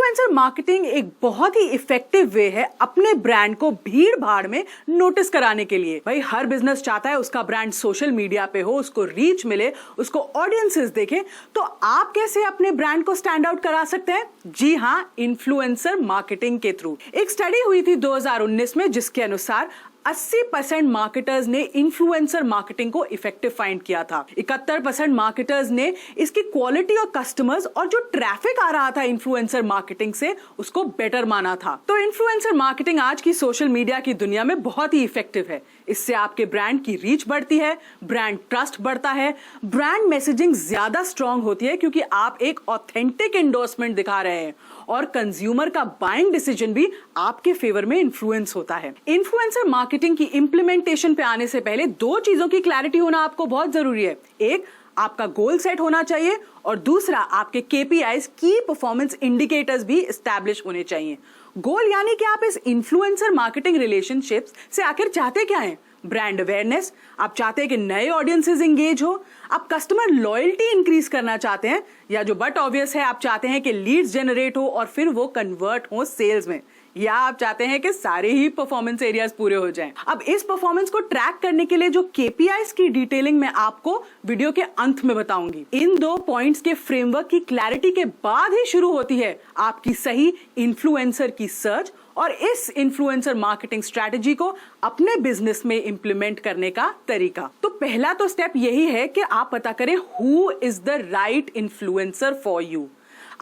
Influencer marketing एक बहुत ही effective way है अपने ब्रांड को भीड़ भाड़ में नोटिस कराने के लिए। भाई हर बिजनेस चाहता है उसका ब्रांड सोशल मीडिया पे हो, उसको रीच मिले, उसको ऑडियंसेस देखें। तो आप कैसे अपने ब्रांड को स्टैंड आउट करा सकते हैं? जी हाँ, इन्फ्लुएंसर मार्केटिंग के थ्रू। एक स्टडी हुई थी 2019 में जिसके अनुसार 80% मार्केटर्स ने इन्फ्लुएंसर मार्केटिंग को इफेक्टिव फाइंड किया था। 71% मार्केटर्स ने इसकी क्वालिटी और कस्टमर्स और जो ट्रैफिक आ रहा था इन्फ्लुएंसर मार्केटिंग से उसको बेटर माना था। तो इन्फ्लुएंसर मार्केटिंग आज की सोशल मीडिया की दुनिया में बहुत ही इफेक्टिव है। इससे आपके ब्रांड की रीच बढ़ती है, ब्रांड ट्रस्ट बढ़ता है, ब्रांड मैसेजिंग ज्यादा स्ट्रांग होती है क्योंकि आप एक ऑथेंटिक एंडोर्समेंट दिखा रहे हैं और कंज्यूमर का बाइंग डिसीजन भी आपके फेवर में इन्फ्लुएंस होता है। इन्फ्लुएंसर मार्केटिंग की इंप्लीमेंटेशन पे आने से पहले दो चीजों की क्लैरिटी होना आपको बहुत जरूरी है। एक, आपका गोल सेट होना चाहिए और दूसरा, आपके KPIs की परफॉर्मेंस इंडिकेटर्स भी एस्टैब्लिश होने चाहिए। गोल यानी कि आप इस इन्फ्लुएंसर मार्केटिंग रिलेशनशिप्स से आखिर चाहते क्या हैं? ब्रांड अवेयरनेस, आप चाहते हैं कि नए ऑडियंसेस एंगेज हो, आप कस्टमर लॉयल्टी इंक्रीज करना चाहते हैं, या जो बट ऑब्वियस है आप चाहते हैं कि लीड्स जनरेट हो और फिर वो कन्वर्ट हो सेल्स में, या आप चाहते हैं कि सारे ही परफॉर्मेंस एरियाज पूरे हो जाएं। अब इस परफॉर्मेंस को ट्रैक करने के लिए जो KPIs की डिटेलिंग मैं आपको वीडियो के अंत में बताऊंगी। इन दो पॉइंट्स के फ्रेमवर्क की क्लैरिटी के बाद ही शुरू होती है आपकी सही इन्फ्लुएंसर की सर्च और इस इन्फ्लुएंसर मार्केटिंग स्ट्रेटजी को अपने बिजनेस में इंप्लीमेंट करने का तरीका। तो पहला तो स्टेप यही है कि आप पता करें who is the right influencer for you.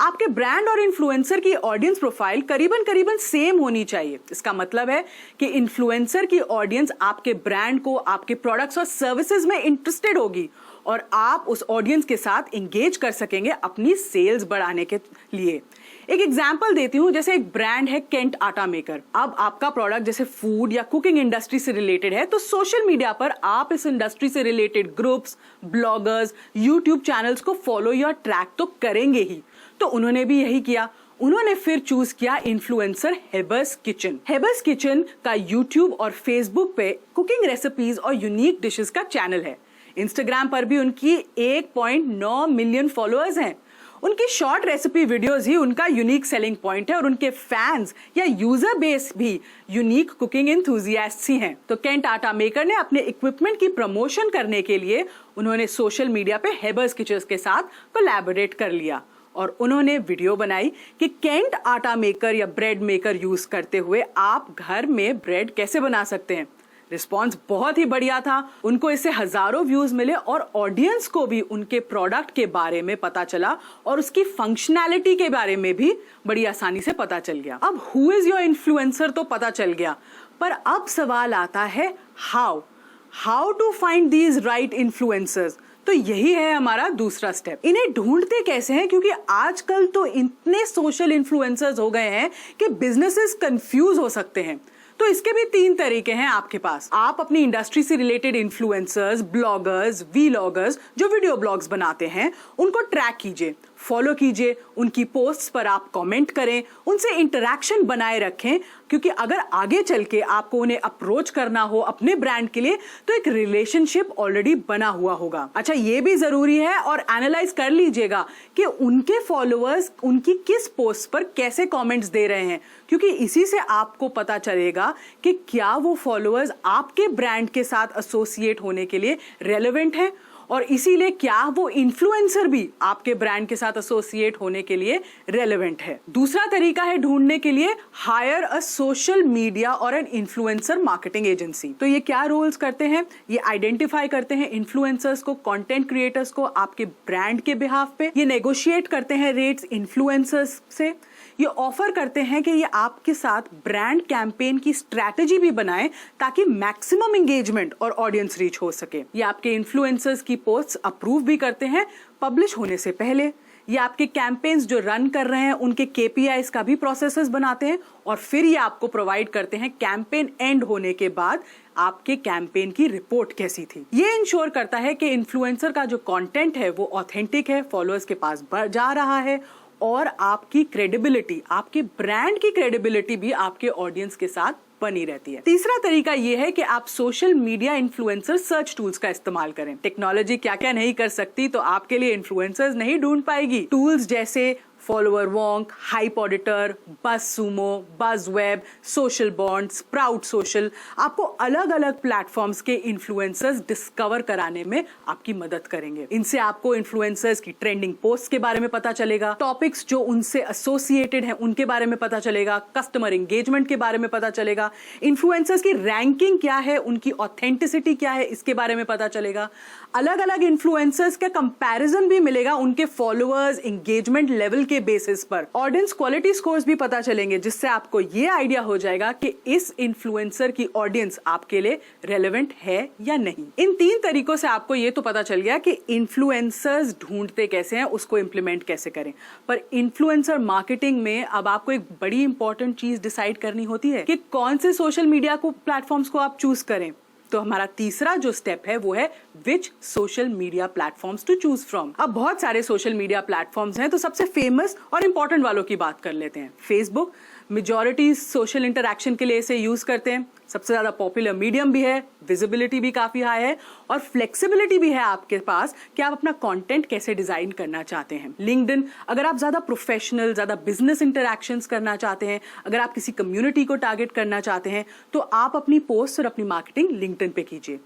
आपके ब्रांड और इन्फ्लुएंसर की ऑडियंस प्रोफाइल करीबन सेम होनी चाहिए। इसका मतलब है कि इन्फ्लुएंसर की ऑडियंस आपके ब्रांड को, आपके प्रोडक्ट्स और सर्विसेज में इंटरेस्टेड होगी और आप उस ऑडियंस के साथ एंगेज कर सकेंगे अपनी सेल्स बढ़ाने के लिए। एक एग्जांपल देती हूं, जैसे एक ब्रांड है केंट आटा मेकर। अब आपका प्रोडक्ट जैसे फूड या कुकिंग इंडस्ट्री से रिलेटेड है तो सोशल मीडिया पर आप इस इंडस्ट्री से related groups, bloggers, YouTube channels को फॉलो या ट्रैक तो करेंगे ही। तो उन्होंने भी यही किया। उन्होंने फिर चूज किया influencer Haber's kitchen. Haber's kitchen का यूट्यूब और फेसबुक पे कुकिंग रेसिपीज और यूनिक डिशेस का चैनल है। इंस्टाग्राम पर भी उनकी 1.9 मिलियन फॉलोअर्स हैं। उनकी शॉर्ट रेसिपी वीडियोस ही उनका यूनिक सेलिंग पॉइंट है और उनके फैंस या यूजर बेस भी यूनिक कुकिंग एंथुसियास्ट्स ही हैं। तो केंट आटा मेकर ने अपने इक्विपमेंट की प्रमोशन करने के लिए उन्होंने सोशल मीडिया पे हेबर्स किचन के साथ कोलैबोरेट कर लिया और उन्होंने वीडियो बनाई कि केंट आटा मेकर या ब्रेड मेकर यूज करते हुए आप घर में ब्रेड कैसे बना सकते हैं। रिस्पॉन्स बहुत ही बढ़िया था। उनको इससे हजारों व्यूज मिले और ऑडियंस को भी उनके प्रोडक्ट के बारे में पता चला और उसकी फंक्शनैलिटी के बारे में भी बड़ी आसानी से पता चल गया। अब हु इज योर इन्फ्लुएंसर तो पता चल गया, पर अब सवाल आता है how to find these right influencers. तो यही है हमारा दूसरा स्टेप। इन्हें ढूंढते कैसे हैं, क्योंकि आजकल तो इतने सोशल इन्फ्लुएंसर्स हो गए हैं कि बिजनेसेस कंफ्यूज हो सकते हैं। तो इसके भी 3 तरीके हैं आपके पास। आप अपनी इंडस्ट्री से रिलेटेड इन्फ्लुएंसर्स, ब्लॉगर्स, वीलॉगर्स जो वीडियो ब्लॉग्स बनाते हैं उनको ट्रैक कीजिए, फॉलो कीजिए, उनकी पोस्ट्स पर आप कमेंट करें, उनसे इंटरैक्शन बनाए रखें, क्योंकि अगर आगे चल के आपको उन्हें अप्रोच करना हो अपने ब्रांड के लिए तो एक रिलेशनशिप ऑलरेडी बना हुआ होगा। अच्छा, ये भी जरूरी है और एनालाइज कर लीजिएगा कि उनके फॉलोअर्स उनकी किस पोस्ट पर कैसे कमेंट्स दे रहे हैं, क्योंकि इसी से आपको पता चलेगा कि क्या वो फॉलोअर्स आपके ब्रांड के साथ एसोसिएट होने के लिए रेलेवेंट हैं और इसीलिए क्या वो इन्फ्लुएंसर भी आपके ब्रांड के साथ एसोसिएट होने के लिए रेलेवेंट है। दूसरा तरीका है ढूंढने के लिए, हायर अ सोशल मीडिया और एन इन्फ्लुएंसर मार्केटिंग एजेंसी। तो ये क्या रोल्स करते हैं? ये आइडेंटिफाई करते हैं इन्फ्लुएंसर्स को, कंटेंट क्रिएटर्स को आपके ब्रांड के बिहाफ पे। ये नेगोशिएट करते हैं रेट्स इन्फ्लुएंसर्स से। ये ऑफर करते हैं कि ये आपके साथ ब्रांड कैंपेन की स्ट्रैटेजी भी बनाएं ताकि मैक्सिमम एंगेजमेंट और ऑडियंस रीच हो सके। ये आपके इन्फ्लुएंसर्स की पोस्ट्स अप्रूव भी करते हैं पब्लिश होने से पहले। ये आपके कैंपेन्स जो रन कर रहे हैं उनके KPIs का भी प्रोसेसेस बनाते हैं और फिर ये आपको प्रोवाइड करते हैं कैंपेन एंड होने के बाद आपके कैंपेन की रिपोर्ट कैसी थी। ये इंश्योर करता है कि इन्फ्लुएंसर का जो कंटेंट है वो ऑथेंटिक है, फॉलोअर्स के पास जा रहा है और आपकी क्रेडिबिलिटी, आपके ब्रांड की क्रेडिबिलिटी भी आपके ऑडियंस के साथ बनी रहती है। तीसरा तरीका ये है कि आप social media influencer search tools का इस्तेमाल करें। टेक्नोलॉजी क्या क्या नहीं कर सकती तो आपके लिए इन्फ्लुएंसर्स नहीं ढूंढ पाएगी। टूल्स जैसे फॉलोअर वॉन्क, हाइप ऑडिटर, बज सुमो, बज web, social bond, sprout social आपको अलग अलग प्लेटफॉर्म्स के इन्फ्लुएंसर्स डिस्कवर कराने में आपकी मदद करेंगे। इनसे आपको इन्फ्लुएंसर्स की ट्रेंडिंग पोस्ट के बारे में पता चलेगा, टॉपिक्स जो उनसे एसोसिएटेड हैं उनके बारे में पता चलेगा, कस्टमर एंगेजमेंट के बारे में पता चलेगा, इन्फ्लुएंसर्स की रैंकिंग क्या है, उनकी ऑथेंटिसिटी क्या है, इसके बारे में पता चलेगा। अलग अलग इन्फ्लुएंसर्स का कंपैरिजन भी मिलेगा उनके फॉलोअर्स एंगेजमेंट लेवल के बेसिस पर। ऑडियंस क्वालिटी स्कोर्स भी पता चलेंगे, जिससे आपको ये आइडिया हो जाएगा कि इस इन्फ्लुएंसर की ऑडियंस आपके लिए रेलेवेंट है या नहीं। इन 3 तरीकों से आपको ये तो पता चल गया कि इन्फ्लुएंसर्स ढूंढते कैसे हैं, उसको इंप्लीमेंट कैसे करें। पर इन्फ्लुएंसर मार्केटिंग में अब आपको एक बड़ी इंपॉर्टेंट चीज डिसाइड करनी होती है कि कौन से सोशल मीडिया को प्लेटफॉर्म्स को आप चूज करें। तो हमारा तीसरा जो स्टेप है वो है which social media platforms to choose from. अब बहुत सारे सोशल मीडिया प्लेटफॉर्म्स हैं, तो सबसे फेमस और इंपॉर्टेंट वालों की बात कर लेते हैं। फेसबुक, मेजॉरिटी सोशल इंटरैक्शन के लिए इसे यूज करते हैं, सबसे ज्यादा पॉपुलर मीडियम भी है, विजिबिलिटी भी काफी हाई है और फ्लेक्सिबिलिटी भी है आपके पास कि आप अपना कंटेंट कैसे डिजाइन करना चाहते हैं। लिंक्डइन, अगर आप ज्यादा प्रोफेशनल, ज्यादा बिजनेस इंटरैक्शंस करना चाहते हैं, अगर आप किसी कम्युनिटी को टारगेट करना चाहते हैं, तो आप अपनी पोस्ट और अपनी मार्केटिंग लिंक्डइन पे कीजिए।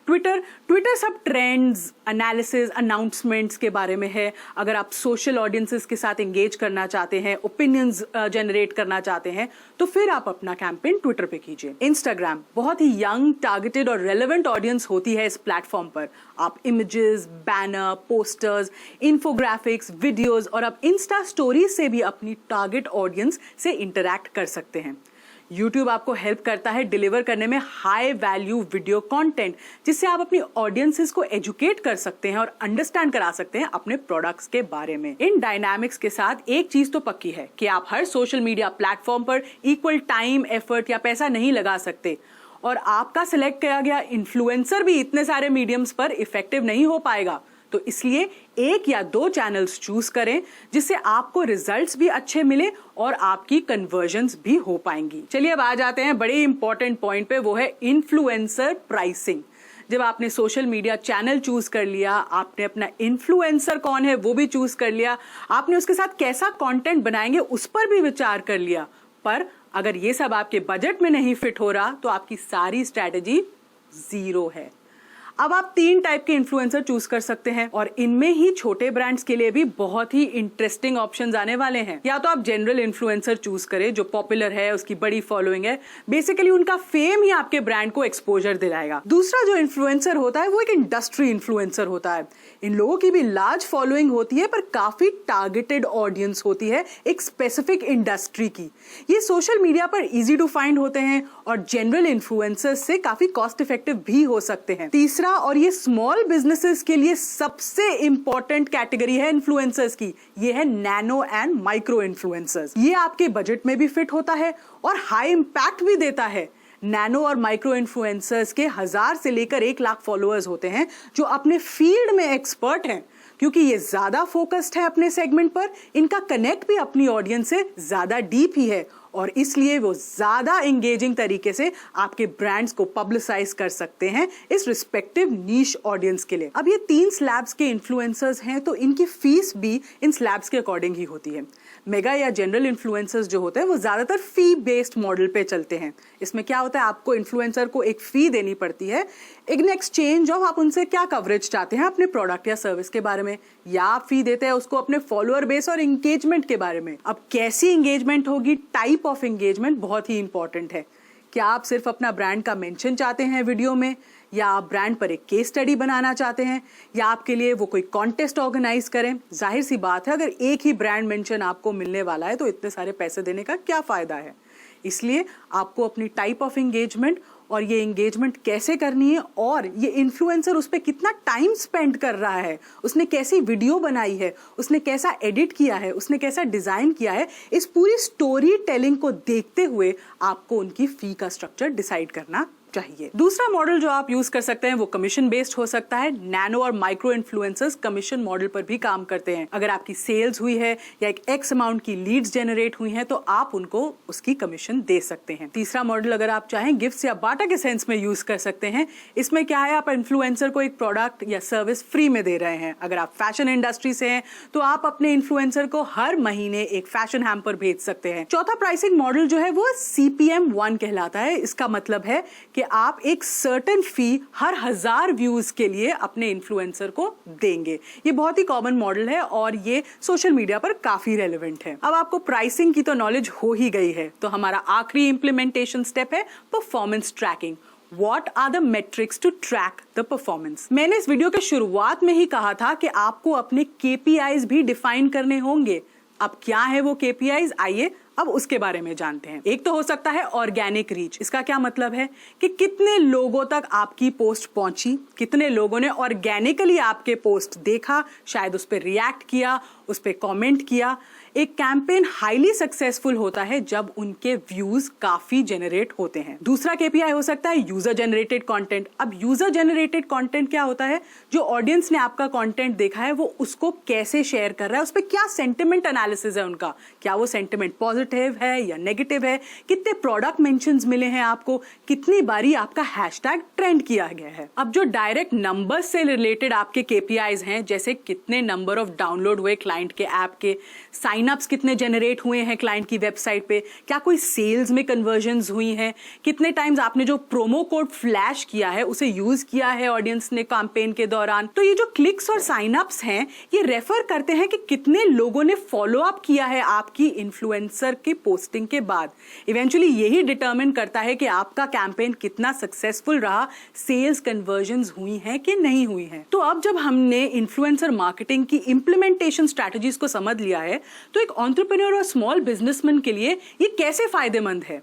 ट्विटर सब ट्रेंड्स, एनालिसिस, अनाउंसमेंट्स के बारे में है। अगर आप सोशल ऑडियंसेस के साथ एंगेज करना चाहते हैं, ओपिनियंस जनरेट करना चाहते हैं, तो फिर आप अपना कैंपेन ट्विटर पे कीजिए। इंस्टाग्राम, बहुत ही यंग, टारगेटेड और रेलेवेंट ऑडियंस होती है इस प्लेटफॉर्म पर। आप images, banner, posters, infographics, videos और अब इंस्टा स्टोरीज से भी अपनी टारगेट ऑडियंस से इंटरैक्ट कर सकते हैं। YouTube आपको हेल्प करता है डिलीवर करने में हाई वैल्यू वीडियो कंटेंट, जिससे आप अपनी ऑडियंसेस को एजुकेट कर सकते हैं और अंडरस्टैंड करा सकते हैं अपने प्रोडक्ट्स के बारे में। इन डायनामिक्स के साथ एक चीज तो पक्की है कि आप हर सोशल मीडिया प्लेटफॉर्म पर इक्वल टाइम, एफर्ट या पैसा नहीं लगा सकते और आपका सिलेक्ट किया गया इन्फ्लुएंसर भी इतने सारे मीडियम्स पर इफेक्टिव नहीं हो पाएगा। तो इसलिए 1 या 2 चैनल्स चूज करें जिससे आपको रिजल्ट्स भी अच्छे मिले और आपकी कन्वर्जन्स भी हो पाएंगी। चलिए अब आ जाते हैं बड़े इंपॉर्टेंट पॉइंट पे, वो है इन्फ्लुएंसर प्राइसिंग। जब आपने सोशल मीडिया चैनल चूज कर लिया, आपने अपना इन्फ्लुएंसर कौन है वो भी चूज कर लिया, आपने उसके साथ कैसा कंटेंट बनाएंगे उस पर भी विचार कर लिया, पर अगर ये सब आपके बजट में नहीं फिट हो रहा तो आपकी सारी स्ट्रैटेजी जीरो है। अब आप 3 टाइप के इन्फ्लुएंसर चूज कर सकते हैं और इनमें ही छोटे ब्रांड्स के लिए भी बहुत ही इंटरेस्टिंग ऑप्शंस आने वाले हैं। या तो आप जनरल इन्फ्लुएंसर चूज करें जो पॉपुलर है, उसकी बड़ी फॉलोइंग है, बेसिकली उनका फेम ही आपके ब्रांड को एक्सपोजर दिलाएगा। दूसरा जो इन्फ्लुएंसर होता है वो एक इंडस्ट्री इन्फ्लुएंसर होता है। इन लोगों की भी लार्ज फॉलोइंग होती है पर काफी टारगेटेड ऑडियंस होती है एक स्पेसिफिक इंडस्ट्री की। ये सोशल मीडिया पर इजी टू फाइंड होते हैं और जनरल इन्फ्लुएंसर्स से काफी कॉस्ट इफेक्टिव भी हो सकते हैं। तीसरा और ये स्मॉल बिजनेसेस के लिए सबसे इंपॉर्टेंट कैटेगरी है इन्फ्लुएंसर्स की, ये है नैनो एंड माइक्रो इन्फ्लुएंसर्स। ये आपके बजट में भी फिट होता है और हाई इंपैक्ट भी देता है। नैनो और माइक्रो इन्फ्लुएंसर्स के 1000 से लेकर 1 लाख फॉलोअर्स होते हैं जो अपने फील्ड में एक्सपर्ट हैं। क्योंकि ये ज्यादा फोकस्ड है अपने सेगमेंट पर, इनका कनेक्ट भी अपनी ऑडियंस से ज्यादा डीप ही है और इसलिए वो ज्यादा एंगेजिंग तरीके से आपके ब्रांड्स को पब्लिसाइज कर सकते हैं इस रिस्पेक्टिव नीश ऑडियंस के लिए। अब ये 3 स्लैब्स के इन्फ्लुएंसर्स हैं तो इनकी फीस भी इन स्लैब्स के अकॉर्डिंग ही होती है। मेगा या जनरल इन्फ्लुएंसर्स जो होते हैं वो ज्यादातर फी बेस्ड मॉडल पे चलते हैं। इसमें क्या होता है, आपको इन्फ्लुएंसर को एक फी देनी पड़ती है इन एक्सचेंज ऑफ आप उनसे क्या कवरेज चाहते हैं अपने प्रोडक्ट या सर्विस के बारे में, या आप फी देते हैं उसको अपने फॉलोअर बेस और एंगेजमेंट के बारे में। अब कैसी एंगेजमेंट होगी, टाइप ऑफ एंगेजमेंट बहुत ही इंपॉर्टेंट है। क्या आप सिर्फ अपना ब्रांड का मेंशन चाहते हैं वीडियो में, या आप ब्रांड पर एक केस स्टडी बनाना चाहते हैं, या आपके लिए वो कोई कॉन्टेस्ट ऑर्गेनाइज करें। जाहिर सी बात है अगर एक ही ब्रांड मेंशन आपको मिलने वाला है तो इतने सारे पैसे देने का क्या फायदा है। इसलिए आपको अपनी टाइप ऑफ एंगेजमेंट और ये एंगेजमेंट कैसे करनी है और ये इन्फ्लुएंसर उस पर कितना टाइम स्पेंड कर रहा है, उसने कैसी वीडियो बनाई है, उसने कैसा एडिट किया है, उसने कैसा डिजाइन किया है, इस पूरी स्टोरी टेलिंग को देखते हुए आपको उनकी फी का स्ट्रक्चर डिसाइड करना चाहिए। दूसरा मॉडल जो आप यूज कर सकते हैं वो कमीशन बेस्ड हो सकता है। नैनो और माइक्रो इन्फ्लुएंसर्स कमीशन मॉडल पर भी काम करते हैं। अगर आपकी सेल्स हुई है या एक एक्स अमाउंट की लीड्स जनरेट हुई हैं तो आप उनको उसकी कमीशन दे सकते हैं। तीसरा मॉडल अगर आप चाहें गिफ्ट्स या बाटा के सेंस में यूज कर सकते हैं। इसमें क्या है, आप इन्फ्लुएंसर को एक प्रोडक्ट या सर्विस फ्री में दे रहे हैं। अगर आप फैशन इंडस्ट्री से हैं तो आप अपने इन्फ्लुएंसर को हर महीने एक फैशन हैम्पर भेज सकते हैं। चौथा प्राइसिंग मॉडल जो है वो CPM 1 कहलाता है। इसका मतलब है कि आप एक सर्टेन फी हर 1000 व्यूज के लिए अपने इन्फ्लुएंसर को देंगे। ये बहुत ही कॉमन मॉडल है और ये सोशल मीडिया पर काफी रेलेवेंट है। अब आपको प्राइसिंग की तो नॉलेज हो ही गई है, तो हमारा आखिरी इंप्लीमेंटेशन स्टेप है performance tracking. What are the metrics to track the performance? मैंने इस वीडियो के शुरुआत में ही कहा था कि आपको अपने KPIs भी डिफाइन करने होंगे। अब क्या है वो KPIs, आइए अब उसके बारे में जानते हैं। एक तो हो सकता है ऑर्गेनिक रीच। इसका क्या मतलब है कि कितने लोगों तक आपकी पोस्ट पहुंची, कितने लोगों ने ऑर्गेनिकली आपके पोस्ट देखा, शायद उस पर रिएक्ट किया, उस पर कमेंट किया। एक कैंपेन हाईली सक्सेसफुल होता है जब उनके व्यूज काफी जनरेट होते हैं। दूसरा KPI हो सकता है यूजर जनरेटेड कंटेंट। अब यूजर जनरेटेड कंटेंट क्या होता है, जो ऑडियंस ने आपका कंटेंट देखा है वो उसको कैसे शेयर कर रहा है, उस पर क्या सेंटिमेंट एनालिसिस है उनका, क्या वो सेंटिमेंट पॉजिटिव है या नेगेटिव है, कितने प्रोडक्ट मेंशंस मिले हैं आपको, कितनी बारी आपका हैशटैग ट्रेंड किया गया है। अब जो डायरेक्ट नंबर्स से रिलेटेड आपके KPIs हैं, जैसे कितने नंबर ऑफ डाउनलोड हुए क्लाइंट के ऐप के, साइनअप्स कितने जनरेट हुए हैं क्लाइंट की वेबसाइट पे, क्या कोई सेल्स में कन्वर्जन्स हुई हैं, कितने टाइम्स आपने जो प्रोमो कोड फ्लैश किया है उसे यूज किया है ऑडियंस ने कैंपेन के दौरान। तो ये जो क्लिक्स और साइनअप्स हैं ये रेफर करते हैं कि कितने लोगों ने फॉलो अप किया है आपकी इन्फ्लुएंसर की पोस्टिंग के बाद। इवेंचुअली यही डिटरमिन करता है कि आपका कैंपेन कितना सक्सेसफुल रहा, सेल्स कन्वर्जन्स हुई हैं कि नहीं हुई हैं। तो अब जब हमने इन्फ्लुएंसर मार्केटिंग की इंप्लीमेंटेशन स्ट्रैटेजीज को समझ लिया है तो एक एंटरप्रेन्योर और स्मॉल बिजनेसमैन के लिए ये कैसे फायदेमंद है।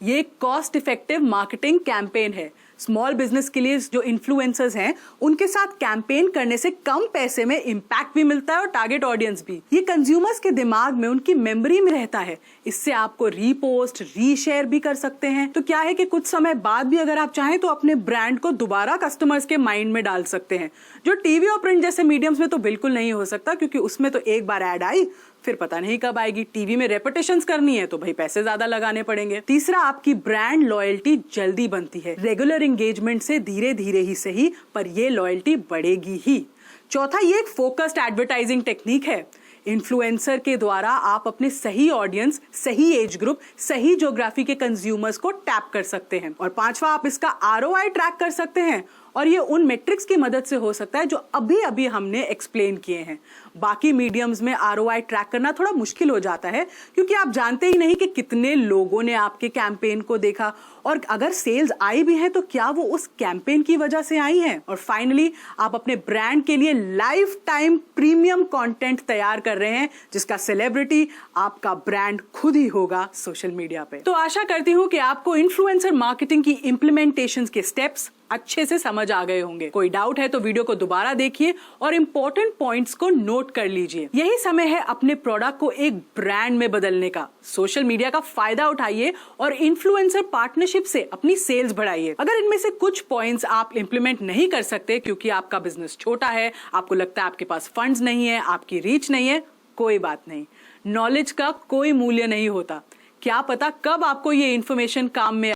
ये एक कॉस्ट इफेक्टिव मार्केटिंग कैंपेन है। स्मॉल बिजनेस के लिए जो इन्फ्लुएंसर्स हैं उनके साथ कैंपेन करने से कम पैसे में इंपैक्ट भी मिलता है और टारगेट ऑडियंस भी। ये कंज्यूमर्स के दिमाग में, उनकी मेमोरी में रहता है। इससे आपको रीपोस्ट, रीशेयर भी कर सकते हैं। तो क्या है कि कुछ समय बाद भी अगर आप चाहें तो अपने ब्रांड को दोबारा कस्टमर्स के माइंड में डाल सकते हैं, जो टीवी और प्रिंट जैसे मीडियम्स में तो बिल्कुल नहीं हो सकता, क्योंकि उसमें तो एक बार ऐड आई फिर पता नहीं कब आएगी। टीवी में रेपुटेशंस करनी है तो भाई पैसे ज्यादा लगाने पड़ेंगे। तीसरा, आपकी ब्रांड लॉयल्टी जल्दी बनती है। रेगुलर एंगेजमेंट से धीरे धीरे ही सही पर ये लॉयल्टी बढ़ेगी ही। चौथा, ये एक फोकस्ड एडवर्टाइजिंग टेक्निक है। इन्फ्लुएंसर के द्वारा आप अपने सही ऑडियंस, सही एज ग्रुप, सही ज्योग्राफी के कंज्यूमर्स को टैप कर सकते हैं। और पांचवा, आप इसका ROI ट्रैक कर सकते हैं और ये उन मेट्रिक्स की मदद से हो सकता है जो अभी अभी हमने एक्सप्लेन किए हैं। बाकी मीडियम्स में ROI ट्रैक करना थोड़ा मुश्किल हो जाता है क्योंकि आप जानते ही नहीं कि कितने लोगों ने आपके कैंपेन को देखा और अगर सेल्स आई भी है तो क्या वो उस कैंपेन की वजह से आई है। और फाइनली, आप अपने ब्रांड के लिए लाइफ टाइम प्रीमियम कंटेंट तैयार कर रहे हैं जिसका सेलिब्रिटी आपका ब्रांड खुद ही होगा सोशल मीडिया पे। तो आशा करती हूँ कि आपको इन्फ्लुएंसर मार्केटिंग की इंप्लीमेंटेशन के स्टेप्स अच्छे से समझ आ गए होंगे। कोई डाउट है तो वीडियो को दोबारा देखिए और इंपॉर्टेंट पॉइंट्स को नोट कर लीजिए। यही समय है अपने प्रोडक्ट को एक ब्रांड में बदलने का। सोशल मीडिया का फायदा उठाइए और इन्फ्लुएंसर पार्टनरशिप से अपनी सेल्स बढ़ाइए। अगर इनमें से कुछ पॉइंट्स आप इंप्लीमेंट नहीं कर सकते क्योंकि आपका बिजनेस छोटा है, आपको लगता है आपके पास फंड्स नहीं है, आपकी रीच नहीं है, कोई बात नहीं। नॉलेज का कोई मूल्य नहीं होता। क्या पता कब आपको ये इन्फॉर्मेशन काम में